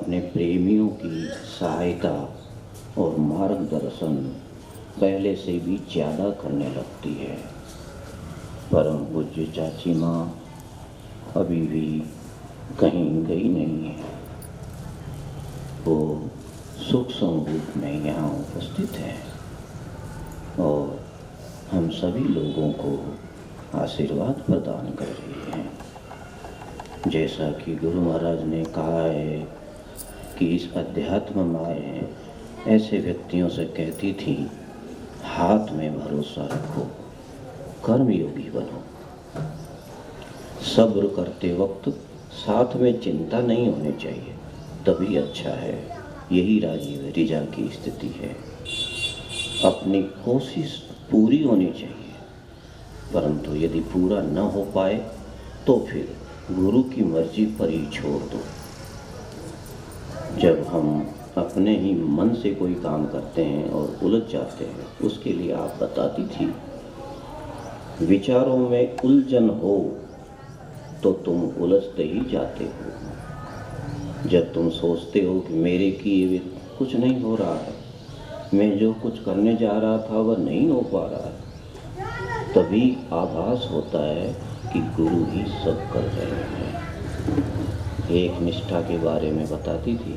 अपने प्रेमियों की सहायता और मार्गदर्शन पहले से भी ज़्यादा करने लगती है। परम पूज्य चाची माँ अभी भी कहीं गई नहीं है। वो सूक्ष्म रूप में यहाँ उपस्थित है और हम सभी लोगों को आशीर्वाद प्रदान कर रही हैं। जैसा कि गुरु महाराज ने कहा है कि इस अध्यात्म माए ऐसे व्यक्तियों से कहती थी, हाथ में भरोसा रखो, कर्मयोगी बनो। सब्र करते वक्त साथ में चिंता नहीं होनी चाहिए, तभी अच्छा है। यही राजीव रिजा की स्थिति है। अपनी कोशिश पूरी होनी चाहिए, परंतु यदि पूरा न हो पाए तो फिर गुरु की मर्जी पर ही छोड़ दो। जब हम अपने ही मन से कोई काम करते हैं और उलझ जाते हैं, उसके लिए आप बताती थी, विचारों में उलझन हो तो तुम उलझते ही जाते हो। जब तुम सोचते हो कि मेरे किए कुछ नहीं हो रहा है, मैं जो कुछ करने जा रहा था वह नहीं हो पा रहा है, तभी आभास होता है कि गुरु ही सब कर रहे हैं। एक निष्ठा के बारे में बताती थी,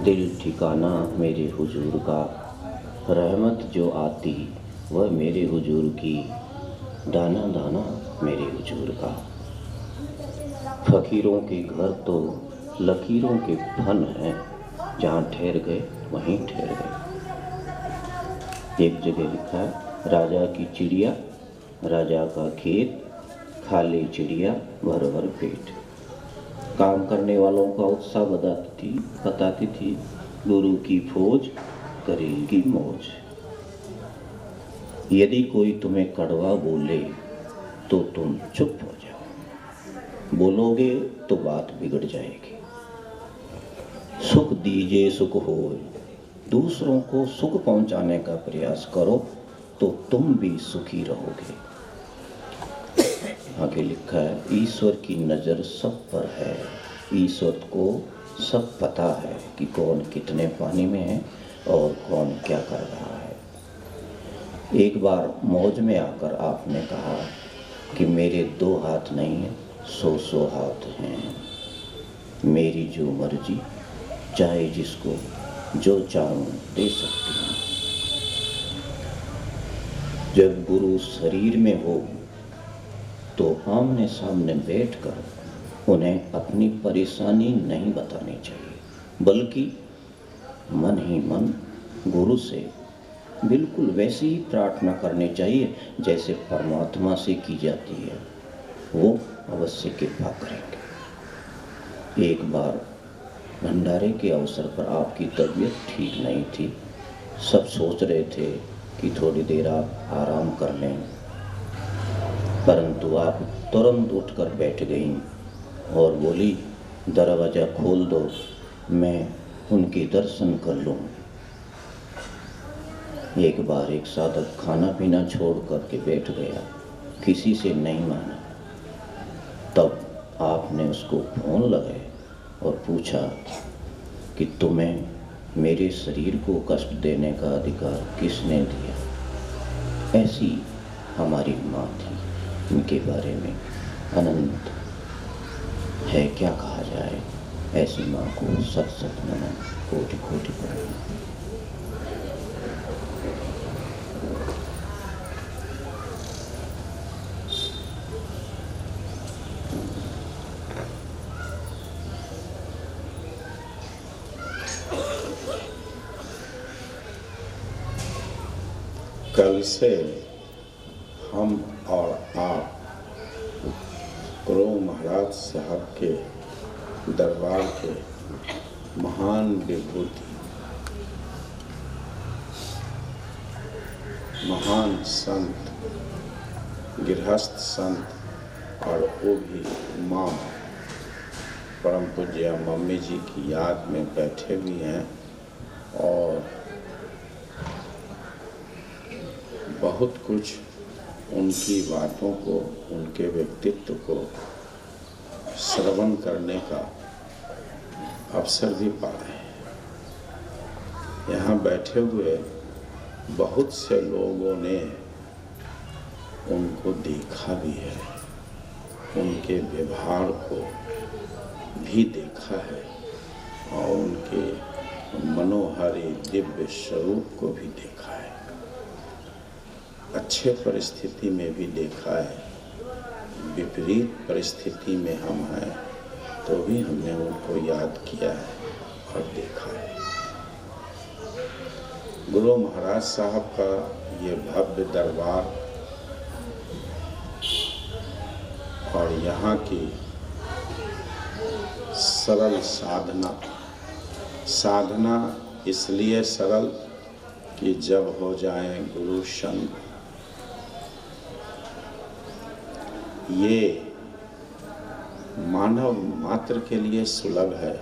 दिल ठिकाना मेरे हुजूर का, रहमत जो आती वह मेरे हुजूर की, दाना दाना मेरे हुजूर का। फकीरों के घर तो लकीरों के फन हैं, जहाँ ठहर गए वहीं ठहर गए। एक जगह लिखा है, राजा की चिड़िया, राजा का खेत, खाली चिड़िया भर भर पेट। काम करने वालों का उत्साह बताती थी, गुरु की फौज करेगी मौज। यदि कोई तुम्हें कड़वा बोले तो तुम चुप हो जाओ, बोलोगे तो बात बिगड़ जाएगी। सुख दीजिए सुख होए, दूसरों को सुख पहुंचाने का प्रयास करो तो तुम भी सुखी रहोगे। आगे लिखा है, ईश्वर की नज़र सब पर है, ईश्वर को सब पता है कि कौन कितने पानी में है और कौन क्या कर रहा है। एक बार मौज में आकर आपने कहा कि मेरे 2 हाथ नहीं हैं, 100 हाथ हैं, मेरी जो मर्जी, चाहे जिसको जो चाहूं दे सकती हूँ। जब गुरु शरीर में हो तो आमने सामने बैठकर उन्हें अपनी परेशानी नहीं बतानी चाहिए, बल्कि मन ही मन गुरु से बिल्कुल वैसी ही प्रार्थना करनी चाहिए जैसे परमात्मा से की जाती है। वो अवश्य कृपा करेंगे। एक बार भंडारे के अवसर पर आपकी तबीयत ठीक नहीं थी। सब सोच रहे थे कि थोड़ी देर आप आराम कर लें, परंतु आप तुरंत उठकर बैठ गईं और बोली, दरवाज़ा खोल दो, मैं उनके दर्शन कर लूँ। एक बार एक साधक खाना पीना छोड़ करके बैठ गया, किसी से नहीं माना। तब आपने उसको फोन लगाए और पूछा कि तुम्हें मेरे शरीर को कष्ट देने का अधिकार किसने दिया। ऐसी हमारी माँ थी, इनके बारे में अनंत है क्या कहा जाए। ऐसी माँ को सत सत नमन, कोटि कोटि प्रणाम। कल से हम और आप गुरु महाराज साहब के दरबार के महान विभूति, महान संत, गृहस्थ संत और वो भी माँ परम पूज्य मम्मी जी की याद में बैठे हुए हैं और बहुत कुछ उनकी बातों को, उनके व्यक्तित्व को श्रवण करने का अवसर भी पा रहे हैं। यहाँ बैठे हुए बहुत से लोगों ने उनको देखा भी है, उनके व्यवहार को भी देखा है और उनके मनोहारी दिव्य स्वरूप को भी देखा है। अच्छे परिस्थिति में भी देखा है, विपरीत परिस्थिति में हम हैं तो भी हमने उनको याद किया है और देखा है। गुरु महाराज साहब का ये भव्य दरबार और यहाँ की सरल साधना इसलिए सरल कि जब हो जाए गुरु संग, ये मानव मात्र के लिए सुलभ है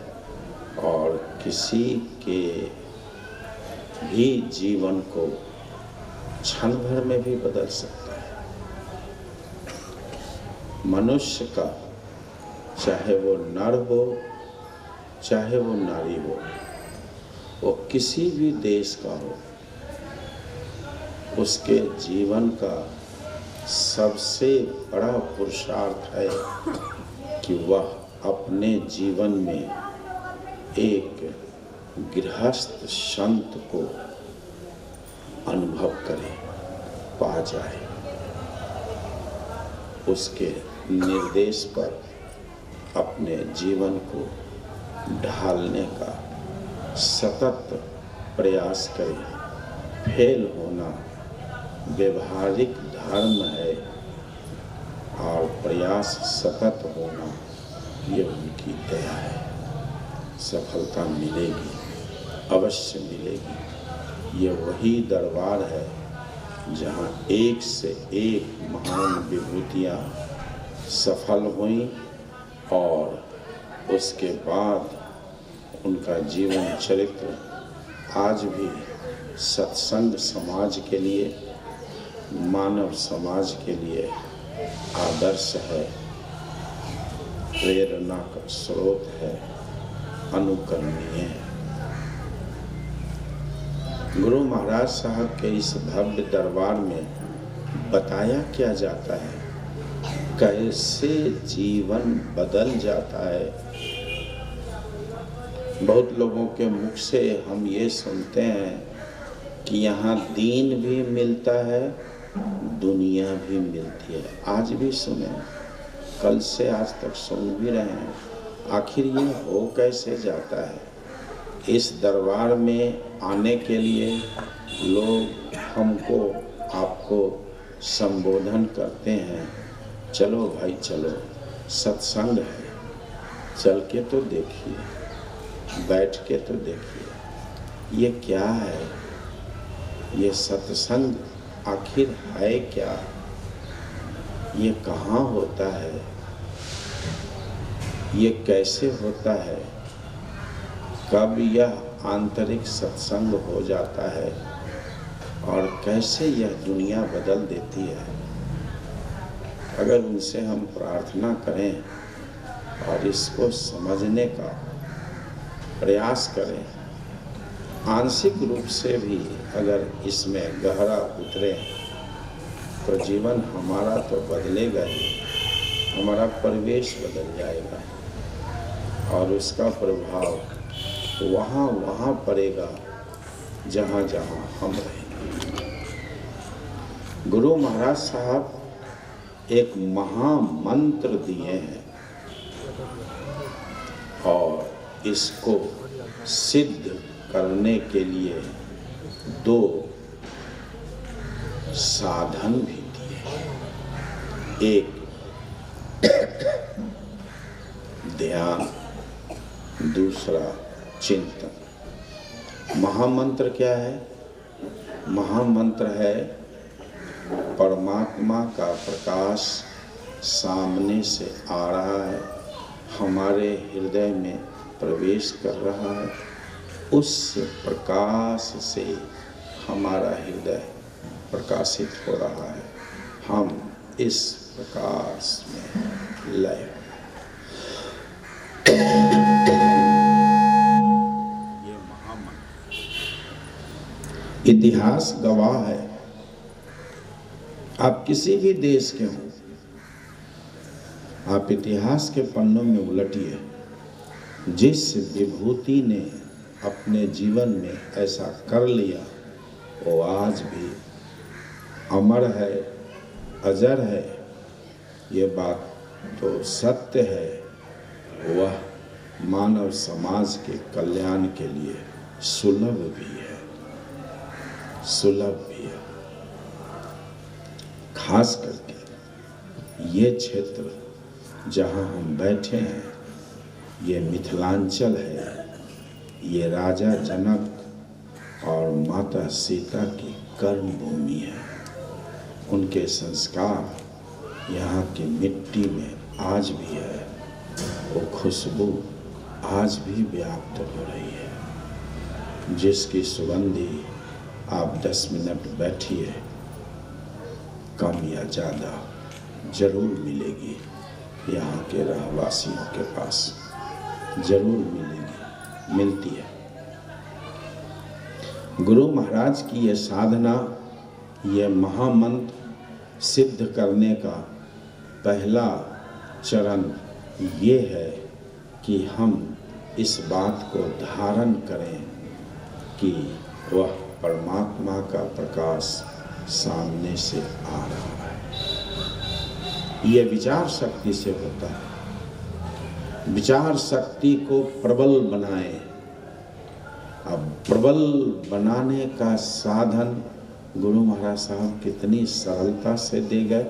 और किसी के भी जीवन को क्षण भर में भी बदल सकता है। मनुष्य का, चाहे वो नर हो चाहे वो नारी हो, वो किसी भी देश का हो, उसके जीवन का सबसे बड़ा पुरुषार्थ है कि वह अपने जीवन में एक गृहस्थ संत को अनुभव करे, पा जाए। उसके निर्देश पर अपने जीवन को ढालने का सतत प्रयास करे। फेल होना व्यवहारिक धर्म है और प्रयास सतत होना ये उनकी दया है। सफलता मिलेगी, अवश्य मिलेगी। ये वही दरबार है जहाँ एक से एक महान विभूतियाँ सफल हुई और उसके बाद उनका जीवन चरित्र आज भी सत्संग समाज के लिए, मानव समाज के लिए आदर्श है, प्रेरणा का स्रोत है, अनुकरणीय है। गुरु महाराज साहब के इस भव्य दरबार में बताया क्या जाता है, कैसे जीवन बदल जाता है। बहुत लोगों के मुख से हम ये सुनते हैं कि यहाँ दीन भी मिलता है, दुनिया भी मिलती है। आज भी सुने, कल से आज तक सुन भी रहे हैं। आखिर ये हो कैसे जाता है? इस दरबार में आने के लिए लोग हमको, आपको संबोधन करते हैं, चलो भाई चलो, सत्संग है, चल के तो देखिए, बैठ के तो देखिए। ये क्या है? ये सत्संग आखिर है क्या? ये कहाँ होता है? ये कैसे होता है? कब यह आंतरिक सत्संग हो जाता है और कैसे यह दुनिया बदल देती है? अगर उनसे हम प्रार्थना करें और इसको समझने का प्रयास करें, आंशिक रूप से भी अगर इसमें गहरा उतरे तो जीवन हमारा तो बदलेगा ही, हमारा परिवेश बदल जाएगा और उसका प्रभाव वहाँ पड़ेगा जहाँ जहाँ हम रहेंगे। गुरु महाराज साहब एक महामंत्र दिए हैं और इसको सिद्ध करने के लिए 2 साधन भी दिए। एक ध्यान, दूसरा चिंतन। महामंत्र क्या है? महामंत्र है परमात्मा का प्रकाश सामने से आ रहा है, हमारे हृदय में प्रवेश कर रहा है, उस प्रकाश से हमारा हृदय प्रकाशित हो रहा है। हम इस प्रकाश में लय इतिहास गवाह है, आप किसी भी देश के हों, आप इतिहास के पन्नों में उलटिए, जिस विभूति ने अपने जीवन में ऐसा कर लिया वो आज भी अमर है, अजर है। ये बात तो सत्य है, वह मानव समाज के कल्याण के लिए सुलभ भी है, सुलभ भी है। खास करके ये क्षेत्र जहाँ हम बैठे हैं, ये मिथिलांचल है, ये राजा जनक और माता सीता की कर्म भूमि है। उनके संस्कार यहाँ की मिट्टी में आज भी है, वो खुशबू आज भी व्याप्त हो रही है, जिसकी सुगंधी आप 10 मिनट बैठिए, कम या ज़्यादा जरूर मिलेगी। यहाँ के रहवासियों के पास जरूर मिलेगी, मिलती है। गुरु महाराज की ये साधना, ये महामंत्र सिद्ध करने का पहला चरण ये है कि हम इस बात को धारण करें कि वह परमात्मा का प्रकाश सामने से आ रहा है। ये विचार शक्ति से होता है। विचार शक्ति को प्रबल बनाएं। अब प्रबल बनाने का साधन गुरु महाराज साहब कितनी सरलता से दे गए।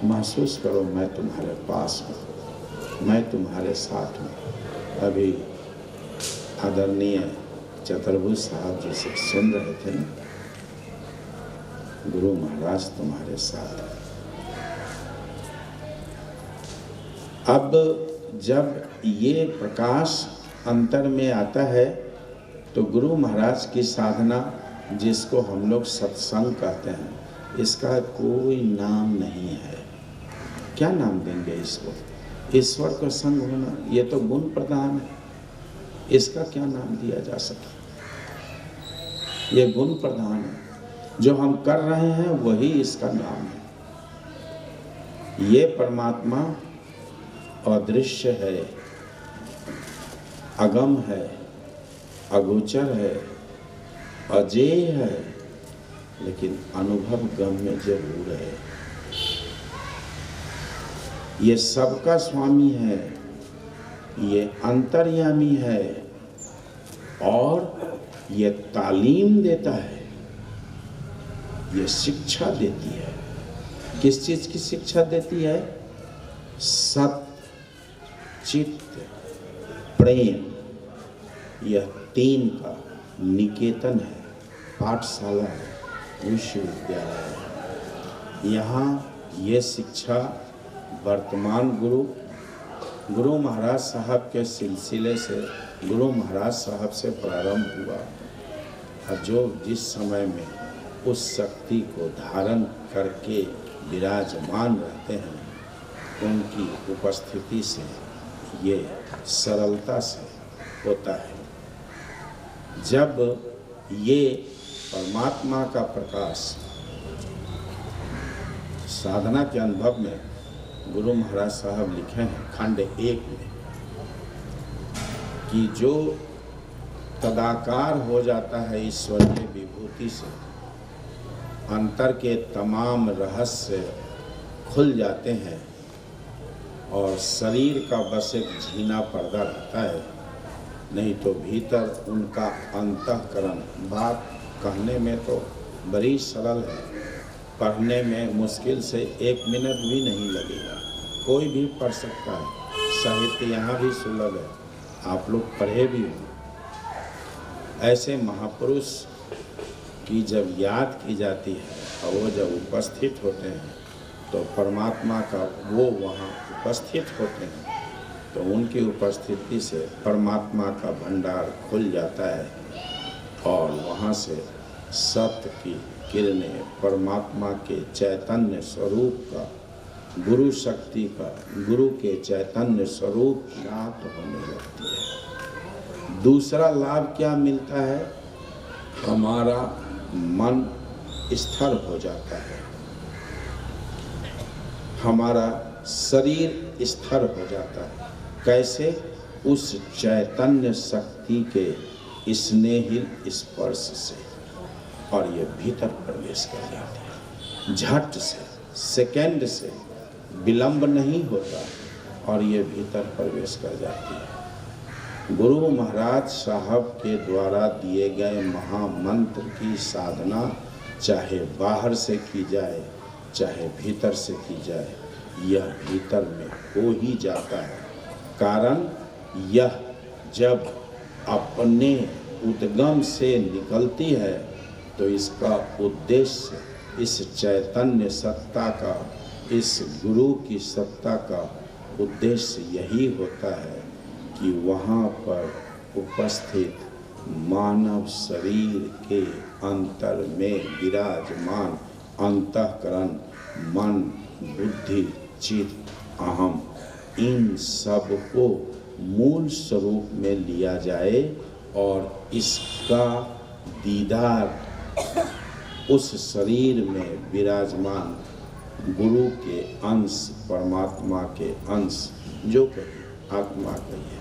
महसूस करो, मैं तुम्हारे पास हूँ, मैं तुम्हारे साथ हूँ। अभी आदरणीय चतुर्भुज साहब जी से सुन रहे थे ना, गुरु महाराज तुम्हारे साथ हैं। अब जब ये प्रकाश अंतर में आता है तो गुरु महाराज की साधना, जिसको हम लोग सत्संग कहते हैं, इसका कोई नाम नहीं है। क्या नाम देंगे इसको? ईश्वर का संग होना, ये तो गुण प्रधान है, इसका क्या नाम दिया जा सकता? ये गुण प्रधान है, जो हम कर रहे हैं वही इसका नाम है। ये परमात्मा अदृश्य है, अगम है, अगोचर है, अजेय है, लेकिन अनुभव गम्य जरूर है। ये सबका स्वामी है, ये अंतर्यामी है और ये तालीम देता है, ये शिक्षा देती है। किस चीज की शिक्षा देती है? सत्य, चित्त, प्रेम, यह तीन का निकेतन है, पाठशाला है, विश्वविद्यालय है। यहाँ ये शिक्षा वर्तमान गुरु महाराज साहब के सिलसिले से, गुरु महाराज साहब से प्रारंभ हुआ, और जो जिस समय में उस शक्ति को धारण करके विराजमान रहते हैं, उनकी उपस्थिति से ये सरलता से होता है। जब ये परमात्मा का प्रकाश साधना के अनुभव में गुरु महाराज साहब लिखे हैं खंड 1 में कि जो तदाकार हो जाता है ईश्वरीय विभूति से, अंतर के तमाम रहस्य खुल जाते हैं और शरीर का बस एक झीना पर्दा रहता है, नहीं तो भीतर उनका अंतःकरण। बात कहने में तो बड़ी सरल है, पढ़ने में मुश्किल से 1 मिनट भी नहीं लगेगा, कोई भी पढ़ सकता है। साहित्य यहाँ भी सुलभ है, आप लोग पढ़े भी हो। ऐसे महापुरुष की जब याद की जाती है और वो जब उपस्थित होते हैं तो परमात्मा का वो वहाँ उपस्थित होते हैं, तो उनकी उपस्थिति से परमात्मा का भंडार खुल जाता है और वहाँ से सत्य की किरणें परमात्मा के चैतन्य स्वरूप का, गुरु शक्ति का, गुरु के चैतन्य स्वरूप ज्ञात होने लगती है। दूसरा लाभ क्या मिलता है? हमारा मन स्थिर हो जाता है, हमारा शरीर स्थिर हो जाता है। कैसे? उस चैतन्य शक्ति के स्नेहिल स्पर्श से, और ये भीतर प्रवेश कर जाती है। झट से, सेकंड से विलंब नहीं होता और ये भीतर प्रवेश कर जाती है। गुरु महाराज साहब के द्वारा दिए गए महामंत्र की साधना चाहे बाहर से की जाए चाहे भीतर से की जाए, यह भीतर में हो ही जाता है। कारण यह जब अपने उद्गम से निकलती है तो इसका उद्देश्य इस चैतन्य सत्ता का, इस गुरु की सत्ता का उद्देश्य यही होता है कि वहाँ पर उपस्थित मानव शरीर के अंतर में विराजमान अंतःकरण, मन, बुद्धि, चित्त, अहम, इन सब को मूल स्वरूप में लिया जाए और इसका दीदार उस शरीर में विराजमान गुरु के अंश, परमात्मा के अंश, जो कहिए आत्मा कहिए,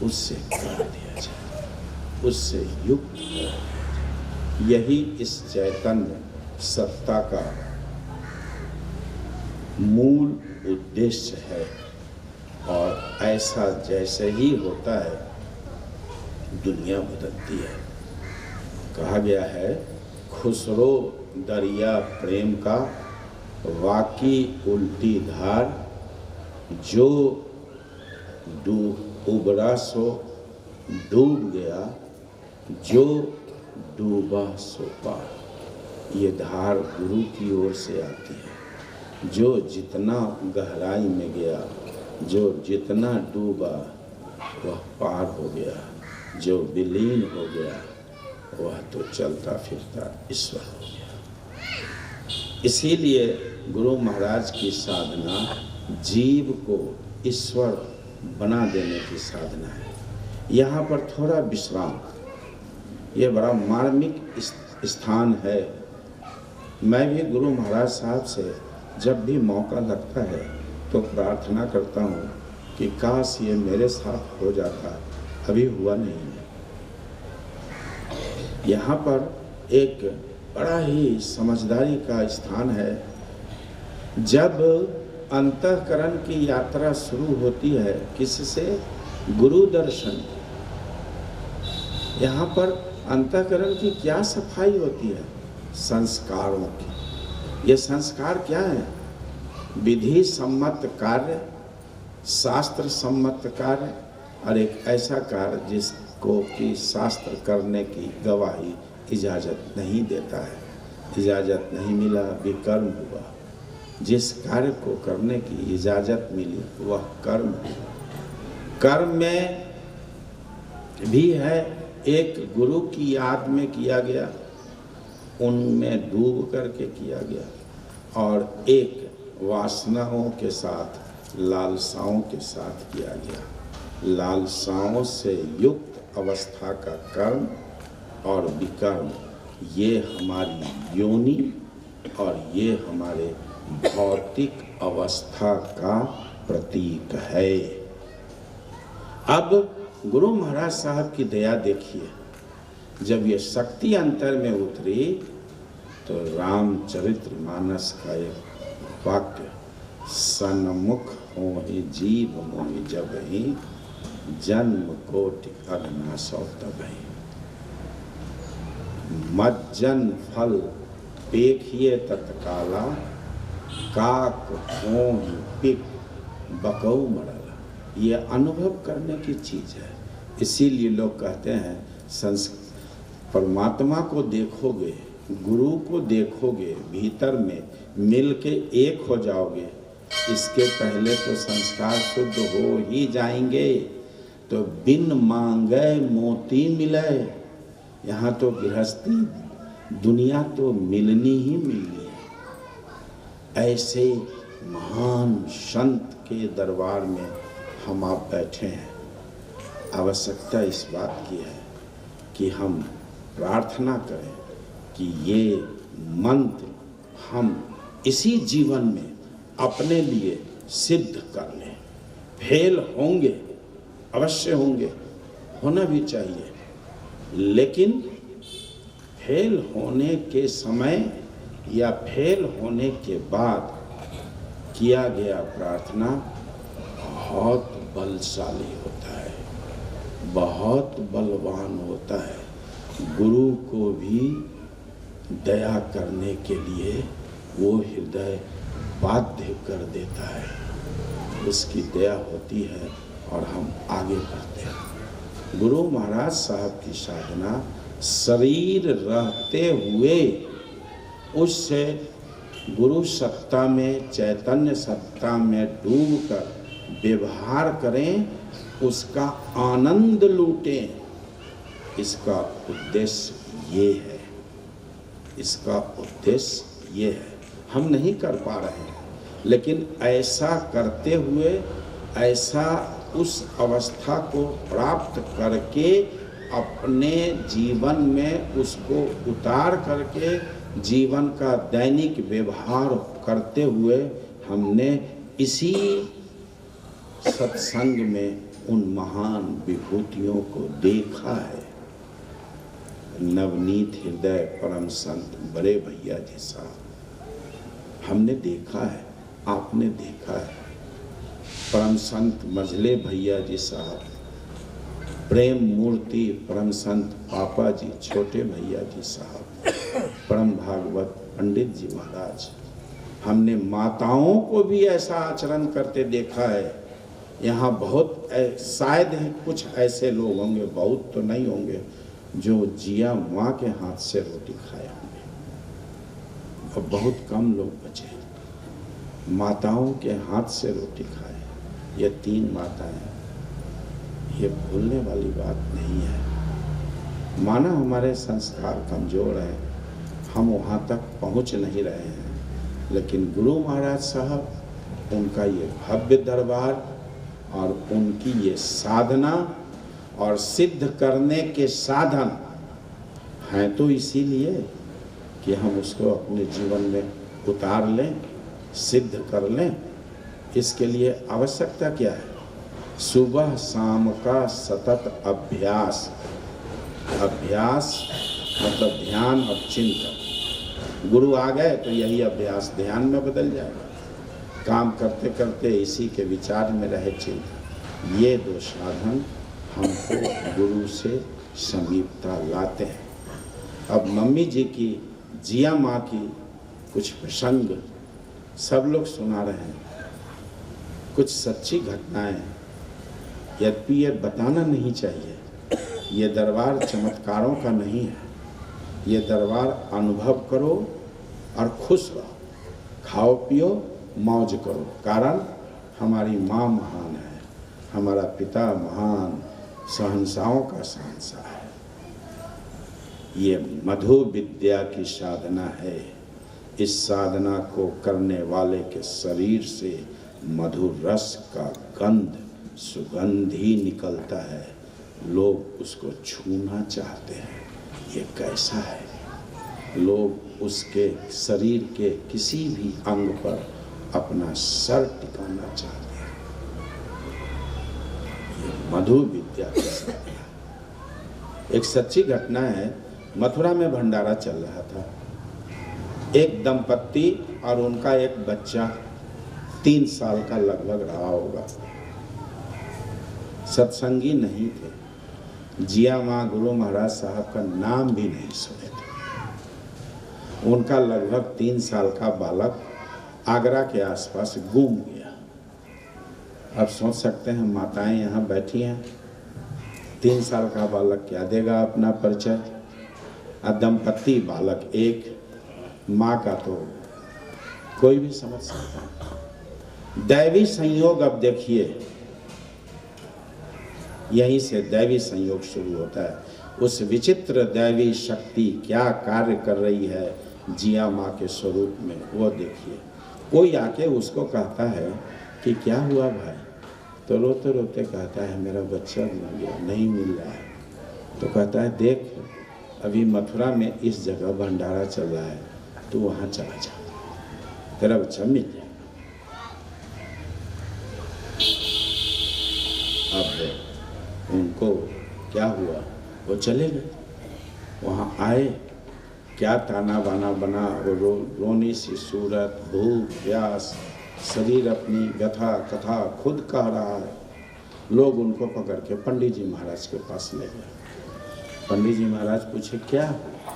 उससे करा दिया जाए, उससे युक्त करा दिया जाए। यही इस चैतन्य सत्ता का मूल उद्देश्य है। और ऐसा जैसे ही होता है दुनिया बदलती है। कहा गया है, खुसरो दरिया प्रेम का वाकी उल्टी धार, जो उबरा सो डूब गया, जो डूबा सो पार। ये धार गुरु की ओर से आती है। जो जितना गहराई में गया, जो जितना डूबा वह पार हो गया, जो विलीन हो गया वह तो चलता फिरता ईश्वर हो गया। इसीलिए गुरु महाराज की साधना जीव को ईश्वर बना देने की साधना है। यहाँ पर थोड़ा विश्राम, ये बड़ा मार्मिक स्थान है। मैं भी गुरु महाराज साहब से जब भी मौका लगता है तो प्रार्थना करता हूँ कि काश ये मेरे साथ हो जाता, अभी हुआ नहीं। यहाँ पर एक बड़ा ही समझदारी का स्थान है। जब अंतःकरण की यात्रा शुरू होती है, किससे? गुरु दर्शन। यहाँ पर अंतःकरण की क्या सफाई होती है? संस्कारों की। ये संस्कार क्या है? विधि सम्मत कार्य, शास्त्र सम्मत कार्य, और एक ऐसा कार्य जिसको कि शास्त्र करने की गवाही इजाज़त नहीं देता है। इजाज़त नहीं मिला, विकर्म हुआ। जिस कार्य को करने की इजाज़त मिली वह कर्म हुआ। कर्म में भी है, एक गुरु की याद में किया गया, उनमें डूब करके किया गया, और एक वासनाओं के साथ, लालसाओं के साथ किया गया। लालसाओं से युक्त अवस्था का कर्म और विकर्म, ये हमारी योनि और ये हमारे भौतिक अवस्था का प्रतीक है। अब गुरु महाराज साहब की दया देखिए, जब ये शक्ति अंतर में उतरी तो रामचरितमानस का एक वाक्य, सन्मुख हो ही जीव मोहि जब ही, जन्म कोटि अघनासौ तबहि। मज्जन फल पेखिए तत्काला, काक होहि पिक बकऊ मरला। ये अनुभव करने की चीज़ है। इसीलिए लोग कहते हैं परमात्मा को देखोगे, गुरु को देखोगे, भीतर में मिल के एक हो जाओगे, इसके पहले तो संस्कार शुद्ध हो ही जाएंगे। तो बिन मांगे मोती मिले, यहाँ तो गृहस्थी दुनिया तो मिलनी ही मिलनी है। ऐसे महान संत के दरबार में हम आप बैठे हैं। आवश्यकता इस बात की है कि हम प्रार्थना करें कि ये मंत्र हम इसी जीवन में अपने लिए सिद्ध कर लें। फेल होंगे, अवश्य होंगे, होना भी चाहिए, लेकिन फेल होने के समय या फेल होने के बाद किया गया प्रार्थना बहुत बलशाली होता है, बहुत बलवान होता है। गुरु को भी दया करने के लिए वो हृदय बाध्य कर देता है, उसकी दया होती है और हम आगे बढ़ते हैं। गुरु महाराज साहब की साधना शरीर रहते हुए उससे गुरु सत्ता में, चैतन्य सत्ता में डूबकर व्यवहार करें, उसका आनंद लूटें। इसका उद्देश्य ये है, इसका उद्देश्य ये है। हम नहीं कर पा रहे हैं, लेकिन ऐसा करते हुए, ऐसा उस अवस्था को प्राप्त करके अपने जीवन में उसको उतार करके जीवन का दैनिक व्यवहार करते हुए हमने इसी सत्संग में उन महान विभूतियों को देखा है। नवनीत हृदय परम संत बड़े भैया जी साहब हमने देखा है, आपने देखा है। परम संत मझले भैया जी साहब, प्रेम मूर्ति परम संत पापा जी छोटे भैया जी साहब, परम भागवत पंडित जी महाराज, हमने माताओं को भी ऐसा आचरण करते देखा है। यहाँ बहुत शायद कुछ ऐसे लोग होंगे, बहुत तो नहीं होंगे, जो जिया माँ के हाथ से रोटी खाए होंगे, और बहुत कम लोग बचे माताओं के हाथ से रोटी खाए। ये 3 माताएं, ये भूलने वाली बात नहीं है। माना हमारे संस्कार कमज़ोर हैं, हम वहाँ तक पहुँच नहीं रहे हैं, लेकिन गुरु महाराज साहब, उनका ये भव्य दरबार और उनकी ये साधना और सिद्ध करने के साधन हैं तो इसीलिए कि हम उसको अपने जीवन में उतार लें, सिद्ध कर लें। इसके लिए आवश्यकता क्या है? सुबह शाम का सतत अभ्यास। अभ्यास मतलब ध्यान और चिंतन। गुरु आ गए तो यही अभ्यास ध्यान में बदल जाएगा। काम करते करते इसी के विचार में रहे चिंतन। ये 2 साधन हमको गुरु से समीपता लाते हैं। अब मम्मी जी की, जिया माँ की कुछ प्रसंग सब लोग सुना रहे हैं, कुछ सच्ची घटनाएं, यद्यपि ये बताना नहीं चाहिए। ये दरबार चमत्कारों का नहीं है, ये दरबार अनुभव करो और खुश रहो, खाओ पियो मौज करो। कारण हमारी माँ महान है, हमारा पिता महान शहंशाहों का शहंशाह है। ये मधु विद्या की साधना है। इस साधना को करने वाले के शरीर से मधुर रस का गंध, सुगंध ही निकलता है। लोग उसको छूना चाहते हैं। ये कैसा है? लोग उसके शरीर के किसी भी अंग पर अपना सर टिकाना चाहते हैं। ये मधु विद्या की साधना। एक सच्ची घटना है, मथुरा में भंडारा चल रहा था। एक दंपत्ति और उनका एक बच्चा 3 साल का लगभग रहा होगा, सत्संगी नहीं थे। जिया माँ गुरु महाराज साहब का नाम भी नहीं सुने थे। उनका लगभग 3 साल का बालक आगरा के आसपास गुम गया। अब सोच सकते हैं माताएं यहाँ बैठी हैं, 3 साल का बालक क्या देगा अपना परिचय। दंपत्ति बालक एक, माँ का तो कोई भी समझ सकता है। दैवी संयोग, अब देखिए यहीं से दैवी संयोग शुरू होता है। उस विचित्र दैवी शक्ति क्या कार्य कर रही है जिया माँ के स्वरूप में, वो देखिए। कोई आके उसको कहता है कि क्या हुआ भाई, तो रोते रोते कहता है मेरा बच्चा मिल गया, नहीं मिल रहा है। तो कहता है देख अभी मथुरा में इस जगह भंडारा चल रहा है, तो वहाँ चला जा, तेरा बच्चा मिल जाएगा। अब उनको क्या हुआ, वो चले गए। वहाँ आए, क्या ताना बाना बना, वो रोनी सी सूरत, भूख प्यास, शरीर अपनी व्यथा कथा खुद कह रहा है। लोग उनको पकड़ के पंडित जी महाराज के पास ले गए। पंडित जी महाराज पूछे क्या हुआ?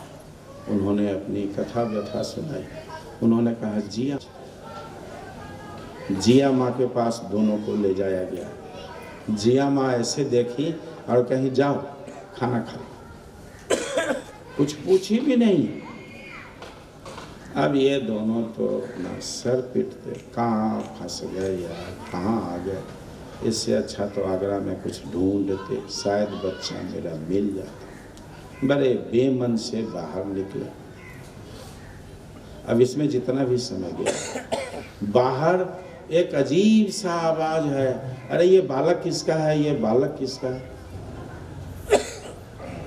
उन्होंने अपनी कथा व्यथा सुनाई। उन्होंने कहा जिया माँ के पास दोनों को ले जाया गया। जिया माँ ऐसे देखी और कहीं जाओ खाना खा, कुछ पूछी भी नहीं। अब ये दोनों तो अपना सर पीटते, कहाँ फंस गए यार, कहाँ आ गए। इससे अच्छा तो आगरा में कुछ ढूंढते, शायद बच्चा मेरा मिल जाता। बड़े बेमन से बाहर निकले। अब इसमें जितना भी समय गया, बाहर एक अजीब सा आवाज है, अरे ये बालक किसका है, ये बालक किसका है?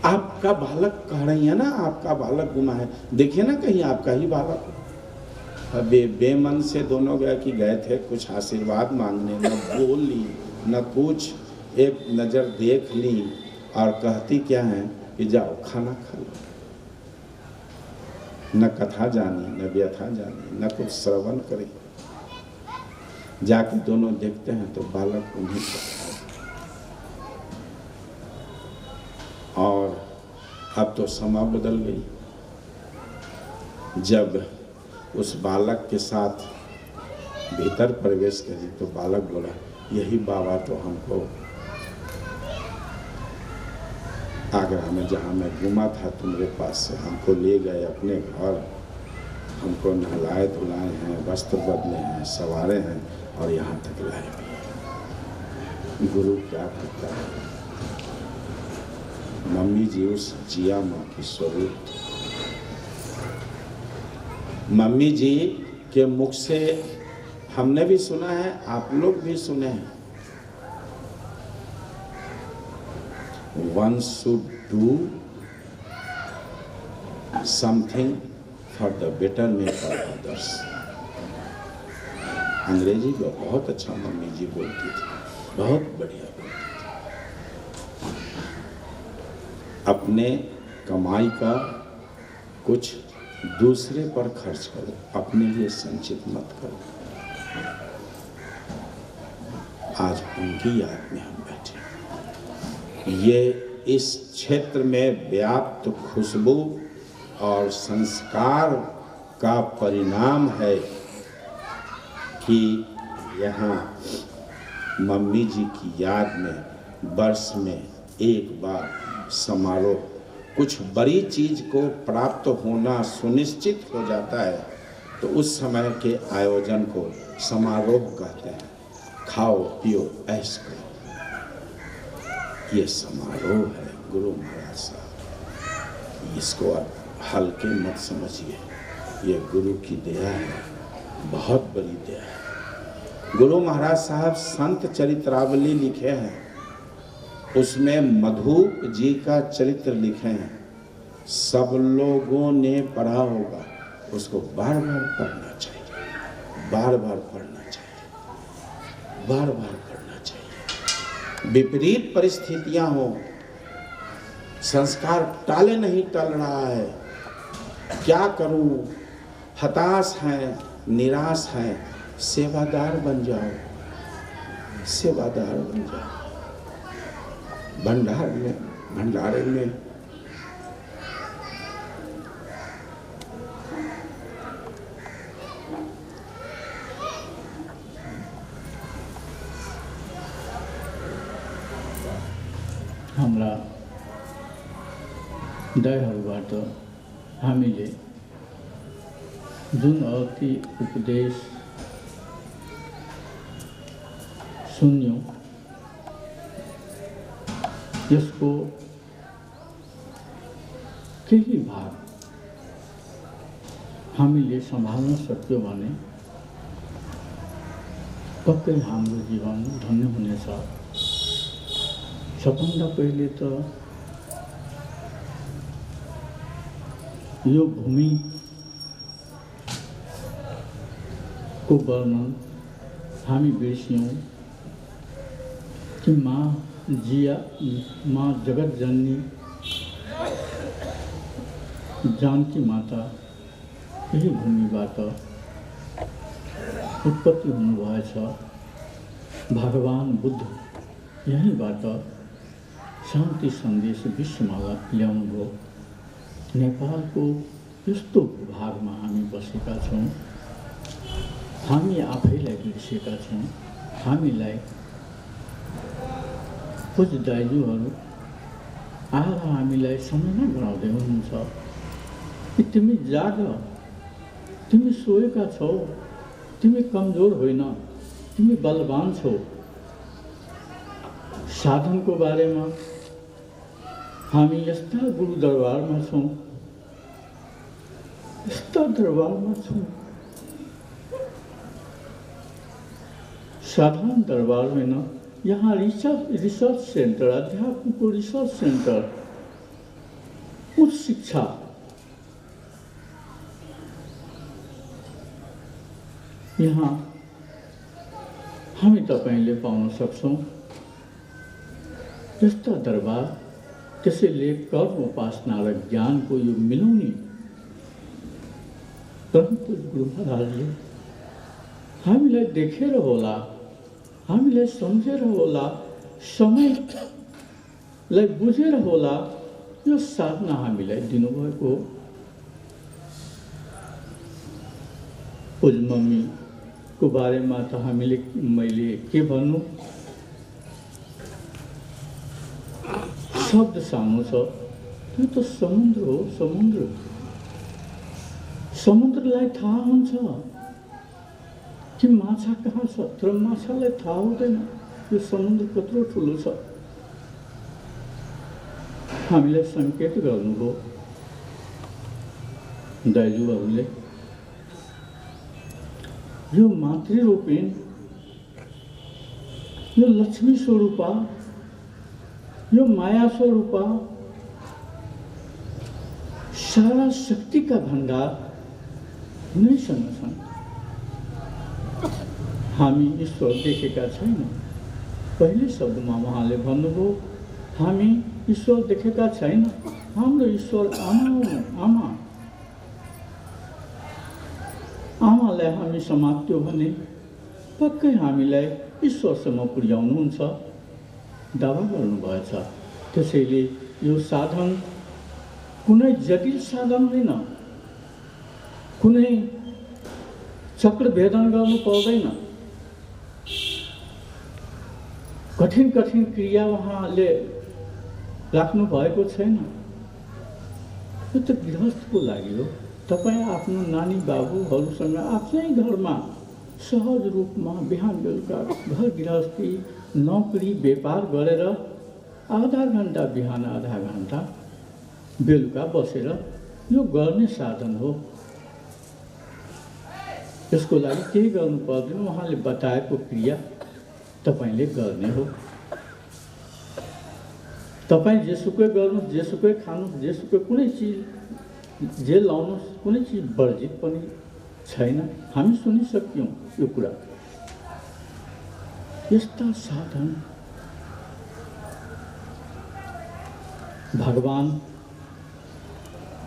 आपका बालक कह रही है ना, आपका बालक गुमा है, देखिए ना कहीं आपका ही बालक हो। अब बेमन से दोनों गए थे कुछ आशीर्वाद मांगने, न बोली न कुछ, एक नज़र देख ली और कहती क्या है कि जाओ खाना खा लो। न कथा जानी, न व्यथा जानी, न कुछ श्रवण करे। जाके दोनों देखते हैं तो बालक उन्हीं का। और अब तो समय बदल गई। जब उस बालक के साथ भीतर प्रवेश करी तो बालक बोला, यही बाबा तो हमको आगरा में जहाँ मैं घूमा था तुम्हारे पास से हमको ले गए अपने घर, हमको नहलाए धुलाए हैं, वस्त्र बदले हैं, सवारे हैं और यहाँ तक लाए भी। गुरु क्या करता है? मम्मी जी उस जिया माँ की स्वरूप। मम्मी जी के मुख से हमने भी सुना है, आप लोग भी सुने हैं, one should do something for the betterment of others। अंग्रेजी को बहुत अच्छा मम्मी जी बोलती थी, बहुत बढ़िया बोलती थी। अपने कमाई का कुछ दूसरे पर खर्च करो, अपने लिए संचित मत करो। आज उनकी याद में हम बैठे। ये इस क्षेत्र में व्याप्त खुशबू और संस्कार का परिणाम है कि यहाँ मम्मी जी की याद में वर्ष में एक बार समारोह, कुछ बड़ी चीज को प्राप्त होना सुनिश्चित हो जाता है तो उस समय के आयोजन को समारोह कहते हैं। खाओ पियो ऐश करो, ये समारोह है गुरु महाराज साहब। इसको आप हल्के मत समझिए, ये गुरु की दया है, बहुत बड़ी दया है। गुरु महाराज साहब संत चरित्रावली लिखे हैं, उसमें मधुप जी का चरित्र लिखे हैं। सब लोगों ने पढ़ा होगा, उसको बार बार पढ़ना चाहिए, बार बार पढ़ना चाहिए, बार बार पढ़ना चाहिए। विपरीत परिस्थितियां हो, संस्कार टाले नहीं टल रहा है, क्या करूं, हताश है, निराश है, सेवादार बन जाओ, सेवादार बन जाओ। भंडारे में हमरा दयबाट हामीले जुन अति उपदेश सुन्यौं यसको केही भाग हामीले सम्हाल्न सक्यो भने पक्कै हाम्रो जीवन धन्य हुनेछ। सबभन्दा पहिले त यो भूमि को वर्णन हामी बिर्स्यौँ कि माँ जगत जननी जानकी माता यही भूमिबाट उत्पत्ति हुनुभएछ। भगवान बुद्ध यहीँबाट शान्ति सन्देश विश्वमा ल्याउनुभयो। नेपालको यस्तो भागमा हामी बसेका छौँ, हामी आफैलाई बिर्सेका छौँ। हामीलाई पूज्य दाइजुहरू आएर हामीलाई सम्झना गराउँदै हुनुहुन्छ कि तिमी जाग, तिमी सोएका छौ, तिमी कमजोर होइन, तिमी बलवान छौ। साधनको बारेमा हामी यस्ता गुरु दरबारमा छौँ, यस्ता दरबारमा छौँ। साधारण दरबार होइन, यहाँ रिसर्च सेंटर, अध्यात्म को रिसर्च सेंटर, उच्च शिक्षा, यहाँ हामी तपाईले पाउन सक्छौं। यस्ता दरबार, त्यसैले कर्म उपासना र ज्ञानको यो मिलाउने परम पूज्य गुरु महाराजले हामीलाई देखेर होला, हामीलाई सम्झेर होला, समयलाई बुझेर होला यो साधना हामीलाई दिनुभएको हो। पूज्य मम्मीको बारेमा त मैले के भन्नु, शब्द सानो छ। त्यो त समुद्र हो, समुद्र। समुद्रलाई थाहा हुन्छ कि माछा कहाँ छ, तर माछालाई थाहा हुँदैन यो समुद्र कत्रो ठुलो छ। हामीलाई संकेत गर्नुभयो दाइजुहरूले। यो मातृरूपेण, यो लक्ष्मी स्वरूपा, यो माया स्वरूपा, सारा शक्ति का भंडार नै छन्। हामी ईश्वर देखेका छैन। पहिले शब्दमा उहाँले भन्नुभयो, हामी ईश्वर देखेका छैन, हाम्रो ईश्वर आमा हो। आमा आमालाई हामी समात्यो भने पक्कै हामीलाई ईश्वरसम्म पुर्याउनुहुन्छ दावा गर्नुभएछ। त्यसैले यो साधन कुनै जटिल साधन होइन, कुनै चक्र भेदन गर्नु पर्दैन, कठिन कठिन क्रिया उहाँले राख्नु भएको छैन। यो त गृहस्थको लागि हो। तपाईँ आफ्नो नानी बाबुहरूसँग आफ्नै घरमा सहज रूपमा बिहान बेलुका घर गृहस्थी, नौकरी, व्यापार गरेर आधा घन्टा बिहान, आधा घन्टा बेलुका बसेर यो गर्ने साधन हो। यसको लागि केही गर्नु पर्दैन, उहाँले बताएको क्रिया तपाईले गर्ने हो। तपाईँ जेसुकै गर्नु, जेसुकै खानु, जेसुकै कुनै चिज जे लाउनु, कुनै चिज वर्जित पनि छैन। हामी सुनिसक्यौँ यो कुरा। यस्ता साधन भगवान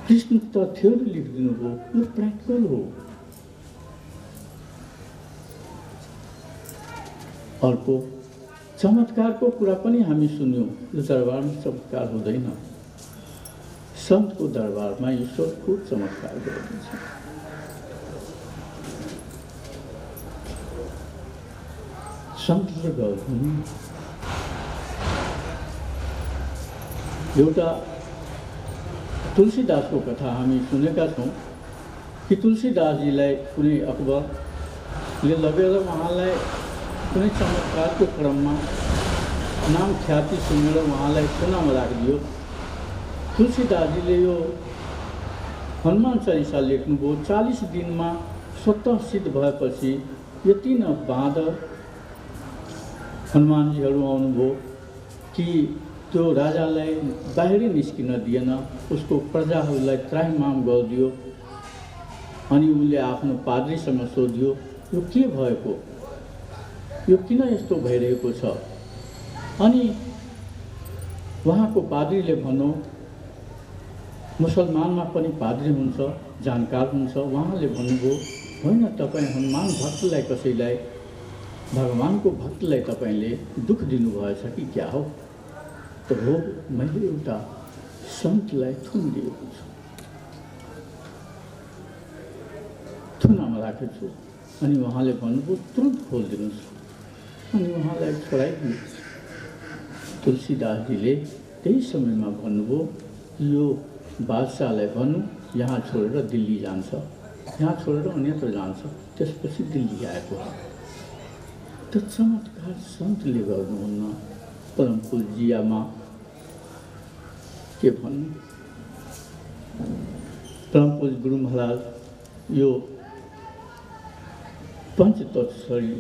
कृष्ण त थ्योरी लेखिदिनु भयो, यो प्र्याक्टिकल हो। अर्को चमत्कारको कुरा पनि हामी सुन्यौँ। यो दरबारमा चमत्कार हुँदैन, सन्तको दरबारमा ईश्वर खुद चमत्कार गरिदिन्छ। सन्तले गर्नु एउटा तुलसीदासको कथा हामी सुनेका छौँ कि तुलसीदासजीलाई कुनै अकबरले लगेर उहाँलाई कुनै चमत्कारको क्रममा नाम ख्याति सुनेर उहाँलाई सुनामा राखिदियो। तुलसीदासजीले यो हनुमान चालिसा लेख्नुभयो। 40 दिनमा स्वतः सिद्ध भएपछि यति न बाँदर हनुमानजीहरू आउनुभयो कि त्यो राजालाई बाहिरै निस्किन दिएन, उसको प्रजाहरूलाई त्राहिमाम गरिदियो। अनि उसले आफ्नो पाद्रीसँग सोध्यो, यो के भएको, यो किन यस्तो भइरहेको छ? अनि उहाँको पाद्रीले भन्यो, मुसलमानमा पनि पाद्री हुन्छ, जानकार हुन्छ। उहाँले भन्नुभयो, होइन, तपाईँ हनुमान भक्तलाई, कसैलाई भगवानको भक्तलाई तपाईँले दुःख दिनुभएछ कि क्या हो? त हो, मैले एउटा सन्तलाई थुन दिएको छु, थुनामा राखेको छु। अनि उहाँले भन्नुभयो, तुरन्त खोलिदिनुहोस्। अनि उहाँलाई छोडाइदिनु। तुलसीदासजीले त्यही समयमा भन्नुभयो, यो बादशाहलाई भन्नु यहाँ छोडेर दिल्ली जान्छ, यहाँ छोडेर अन्यत्र जान्छ। त्यसपछि दिल्ली आएको। त्यो चमत्कार सन्तले गर्नुहुन्न। परम पूज्य आमा के भन्नु, परम पूज्य गुरु महाराज यो पञ्चतत्व शरीर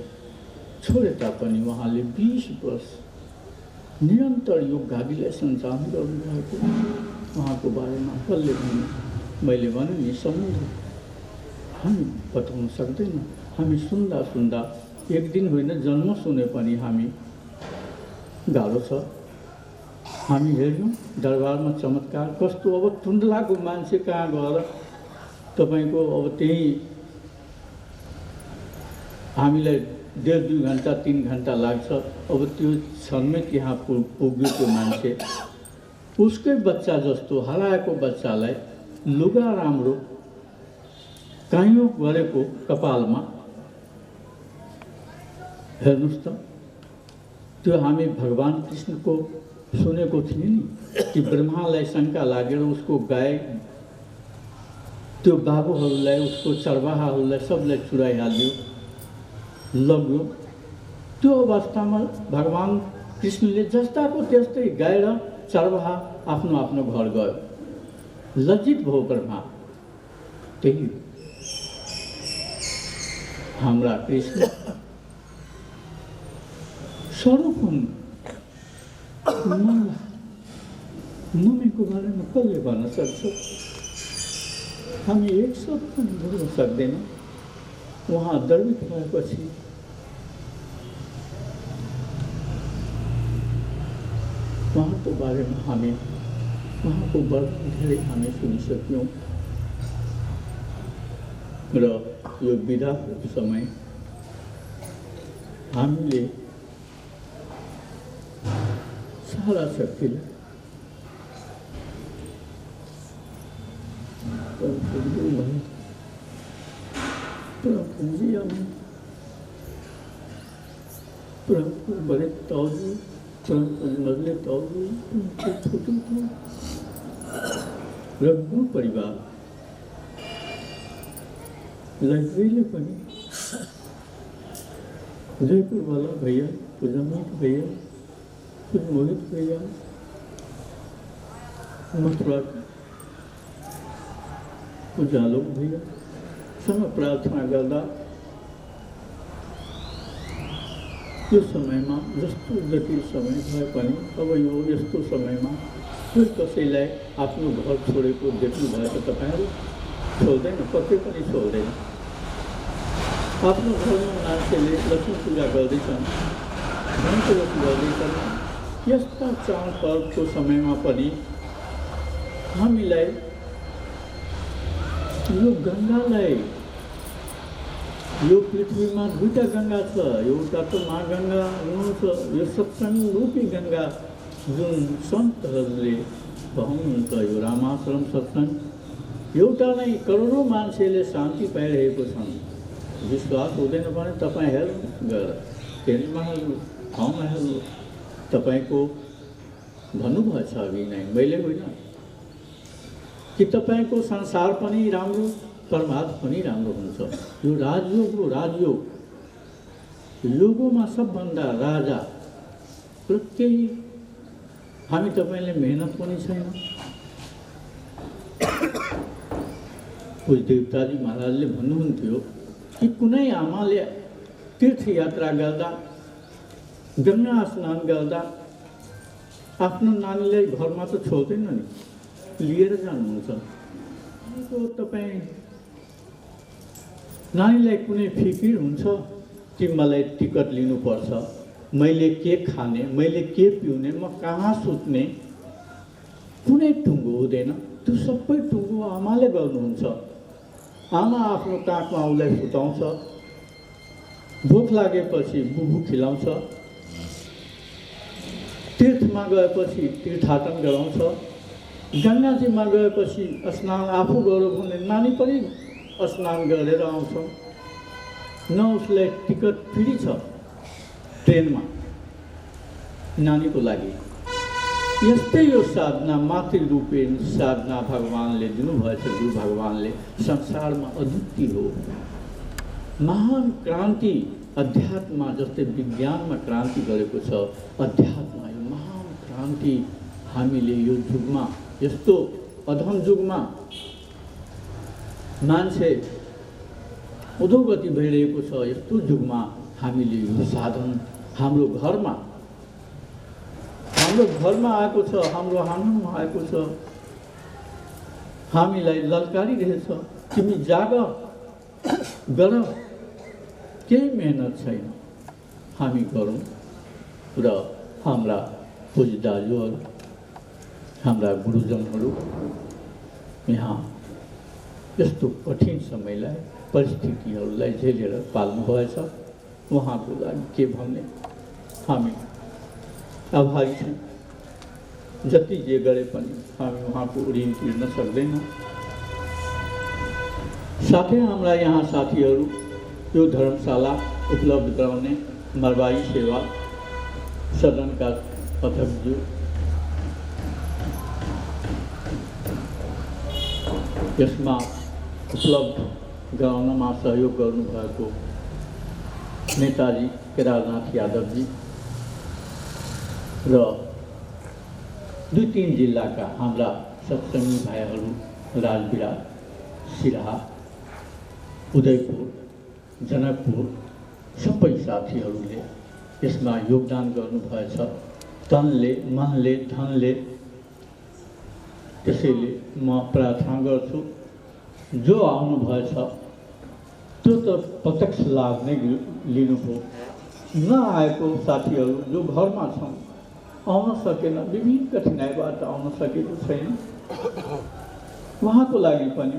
छोडे तापनि उहाँले 20 वर्ष निरन्तर यो गाडीलाई सञ्चालन गर्नुभएको। उहाँको बारेमा कसले भन्नु? मैले भने नि, समुद्र हामी बताउन सक्दैन। हामी सुन्दा सुन्दा एक दिन होइन, जन्म सुने पनि हामी गाह्रो छ। हामी हेर्यौँ दरबारमा चमत्कार कस्तो। अब टुण्डलाको मान्छे कहाँ गएर तपाईँको अब त्यही हामीलाई 1.5-2 घन्टा 3 घन्टा लाग्छ। अब त्यो क्षणमै त्यहाँ पुग्यो त्यो मान्छे। उसकै बच्चा जस्तो हराएको बच्चालाई लुगा राम्रो काइयो गरेको कपालमा, हेर्नुहोस् त। त्यो हामी भगवान कृष्णको सुनेको थियौँ नि कि ब्रह्मालाई शङ्का लागेर उसको गाई, त्यो बाबुहरूलाई, उसको चरवाहाहरूलाई सबलाई चुराइहाल्यो, लग्यो। त्यो अवस्थामा भगवान कृष्णले जस्ताको त्यस्तै गाई र चरवाहा आफ्नो आफ्नो घर गयो। लज्जित भयो ब्रह्मा। त्यही हाम्रा कृष्ण स्वरूप हुन्। मम्मीको बारेमा कसले भन्न सक्छ? हामी एक शब्द पनि बोल्न सक्दैनौँ। उहाँ दर्वित भएपछि उहाँको बारेमा हामी, उहाँको वर्णन धेरै हामी सुनिसक्यौँ। र यो बिदाको समय हामीले सारा शक्तिलाई बड़े ताउजू, मजले ताउजू, छोटू रघु परिवार लग्जरीले पनि जयपुर वाला भैया, पूजमित भैया, कुछ मोहित भैया, मथुरा उजालोक भैया सँग प्रार्थना गर्दा यो समयमा जस्तो जटिल समय भए पनि अब यो यस्तो समयमा कोही कसैलाई आफ्नो घर छोडेको देख्नु भएछ तपाईँहरू? छोड्दैन, पक्कै पनि छोड्दैन। आफ्नो घरमा मान्छेले लक्ष्मी पूजा गर्दैछन्, धनतेरस गर्दैछन्। यस्ता चाडपर्वको समयमा पनि हामीलाई यो गङ्गालाई, यो पृथ्वीमा 2टा गङ्गा छ। एउटा त महागङ्गा हुनुहुन्छ, यो सत्सङ्ग रूपी गङ्गा जुन सन्तहरूले भन्नुहुन्छ, यो रामाश्रम सत्सङ्ग। एउटा नै करोडौँ मान्छेले शान्ति पाइरहेको छन्। विश्वास हुँदैन भने तपाईँ हेर्नु गएर, टेन्टमा हेर्नु, ठाउँमा हेर्नु। तपाईँको भन्नुभएछ अघि नै, मैले होइन, कि तपाईँको संसार पनि राम्रो, परमात्मा पनि राम्रो हुन्छ। यो राजयोग हो, राजयोग। योगमा सबभन्दा राजा र केही हामी तपाईँले मेहनत पनि छैन। पूज्य देवताजी महाराजले भन्नुहुन्थ्यो कि कुनै आमाले तीर्थयात्रा गर्दा, गङ्गा स्नान गर्दा आफ्नो नानीलाई घरमा त छोड्दैन नि, लिएर जानुहुन्छ। तपाईँ नानीलाई कुनै फिकिर हुन्छ कि मलाई टिकट लिनुपर्छ, मैले के खाने, मैले के पिउने, म कहाँ सुत्ने, कुनै टुङ्गो हुँदैन। त्यो सबै टुङ्गो आमाले गर्नुहुन्छ। आमा आफ्नो काखमा उसलाई सुताउँछ, भोक लागेपछि बुबु खिलाउँछ, तीर्थमा गएपछि तीर्थाटन गराउँछ, गङ्गाजीमा गएपछि स्नान आफू गरौँ भने नानी पनि स्नान गरेर आउँछ। न उसलाई टिकट फ्री छ ट्रेनमा नानीको लागि। यस्तै यो साधना मातृ रूपेण साधना भगवानले दिनुभएछ। गुरु भगवानले संसारमा अद्वितीय हो। महान क्रान्ति अध्यात्ममा जस्तै विज्ञानमा क्रान्ति गरेको छ, अध्यात्ममा यो महान क्रान्ति हामीले यो युगमा, यस्तो अधम युगमा मान्छे अधोगति भइरहेको छ, यस्तो युगमा हामीले यो साधन हाम्रो घरमा आएको छ, हाम्रो आँगनमा आएको छ, हामीलाई ललकारिरहेछ, तिमी जाग गर, केही मेहनत छैन, हामी गरौँ। र हाम्रा पूज्य दाजुहरू, हाम्रा गुरुजनहरू यहाँ यस्तो कठिन समयलाई, परिस्थितिहरूलाई झेलेर पाल्नुभएछ। उहाँको लागि के भन्ने, हामी आभारी छौँ। जति जे गरे पनि हामी उहाँको ऋण तिर्न सक्दैनौँ। साथै हाम्रा यहाँ साथीहरू यो धर्मशाला उपलब्ध गराउने मरवाई सेवा सदनका अध्यक्षज्यू, यसमा उपलब्ध गराउनमा सहयोग गर्नुभएको नेताजी केदारनाथ यादवजी र 2-3 जिल्लाका हाम्रा सत्सङ्गी भाइहरू राजविराट, सिराहा, उदयपुर, जनकपुर सबै साथीहरूले यसमा योगदान गर्नुभएछ, तनले, मनले, धनले। त्यसैले म प्रार्थना गर्छु जो आउनुभएछ त्यो त प्रत्यक्ष लाभ नै लिनुभयो। नआएको साथीहरू जो घरमा छन्, आउन सकेन, विभिन्न कठिनाइबाट आउन सकेको छैन, उहाँको लागि पनि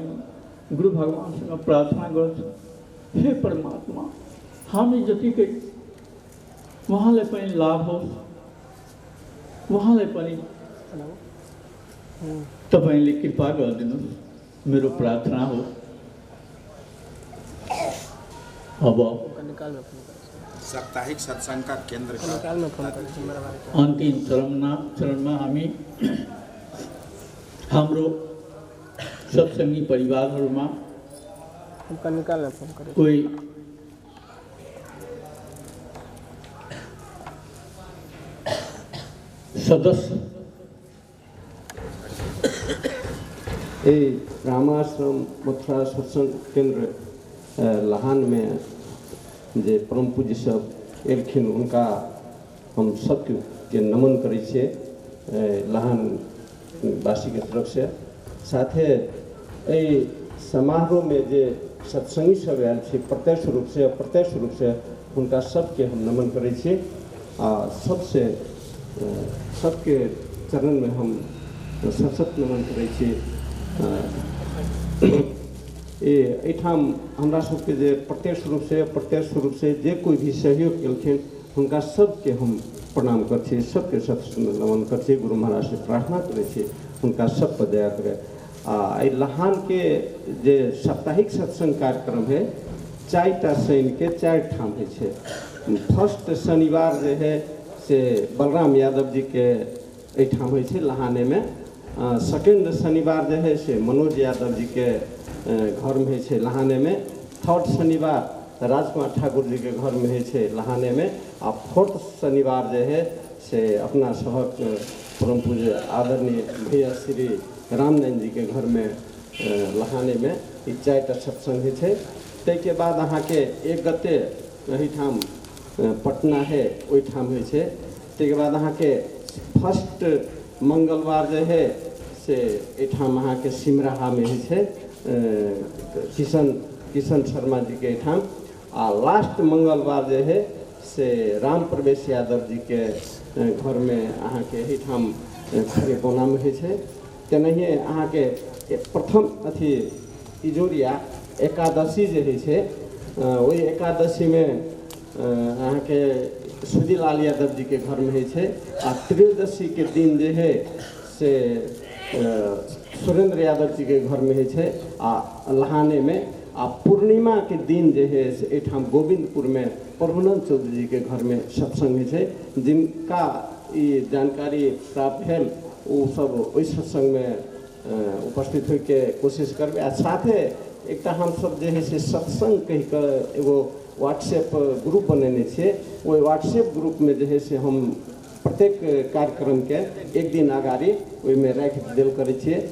गुरु भगवानसँग प्रार्थना गर्छु, हे परमात्मा हामी जतिकै उहाँलाई पनि लाभ होस्, उहाँलाई पनि तपाईँले कृपा गरिदिनुहोस्, मेरो प्रार्थना हो। अब साप्ताहिक सत्संग का केंद्र अन्तिम चरणमा हामी हाम्रो सत्सङ्गी परिवारहरूमा कोही सदस्य रामाश्रम मथुरा सत्संग केंद्र लाहान में जे परम पूज्य सब एलखिन, उनका हम सबके नमन करै छियै लाहान वासी के तरफ से। साथे समारोह में जे सत्संगी सब आयल छै, प्रत्यक्ष रूप से अप्रत्यक्ष रूप से उनका सबके हम नमन करै छियै। सबके चरण में हम सशक्त नमन करै छियै। एठाम हमरा सबके जे प्रत्यक्ष रूप से अप्रत्यक्ष रूप से जे कोई भी सहयोग केलखिन, हुनका सबके हम प्रणाम करै छियै, सबके सशक्त नमन करै छियै। गुरु महाराज से प्रार्थना करै छियै हुनका सब पर दया करे। लाहान के जे साप्ताहिक सत्संग कार्यक्रम है 4टा शनि के 4 ठाम है छै। फर्स्ट शनिवार जे है से बलराम यादव जी के एठाम है छै लाहाने में। सेकेंड शनिवार जो है से मनोज यादव जी के घर में है लाहाने में। थर्ड शनिवार राजकुमार ठाकुर जी के घर में है लाहाने में। और फोर्थ शनिवार जो है से अपना सहक परम पूज्य आदरणीय भैया श्री रामनारायण जी के घर में लाहाने में 4टा सत्संग है। तैके बाद अहाँ के 1 गते एहिठाम पटना है, ओहिठाम है। तैके बाद अहाँ के फर्स्ट मंगलवार जो है से एठाम अहाँ के सिमराहा में ही है किशन शर्मा जी के एठाम आ लास्ट मंगलवार जो है से राम प्रवेश यादव जी के घर में अहाँ के एठाम खरे कोना में है तेनाहिए अहाँ के प्रथम अथी इजोरिया एकादशी जे है छे वही एकादशी में अहाँ के सुधीलाल यादव जी के घर में है छे आ त्रयोदशी के दिन जे है से सुरेंद्र यादव जी के घर में है छे आ लहाने में आ पूर्णिमा के दिन जे है से एठाम गोविंदपुर में प्रभुनंद चौधरी जी के घर में सत्संग है छे जिनका ये जानकारी प्राप्त है वो सब ओहि सत्संग में उपस्थित हो के कोशिश करबे आ साथे एक हम सब जे है से सत्संग कह कर एगो व्हाट्सएप ग्रुप बनेने छे वो व्हाट्सएप ग्रुप में जे है से हम प्रत्येक कार्यक्रम के एक दिन आगाड़ी ओहि में राखि देल करै छियै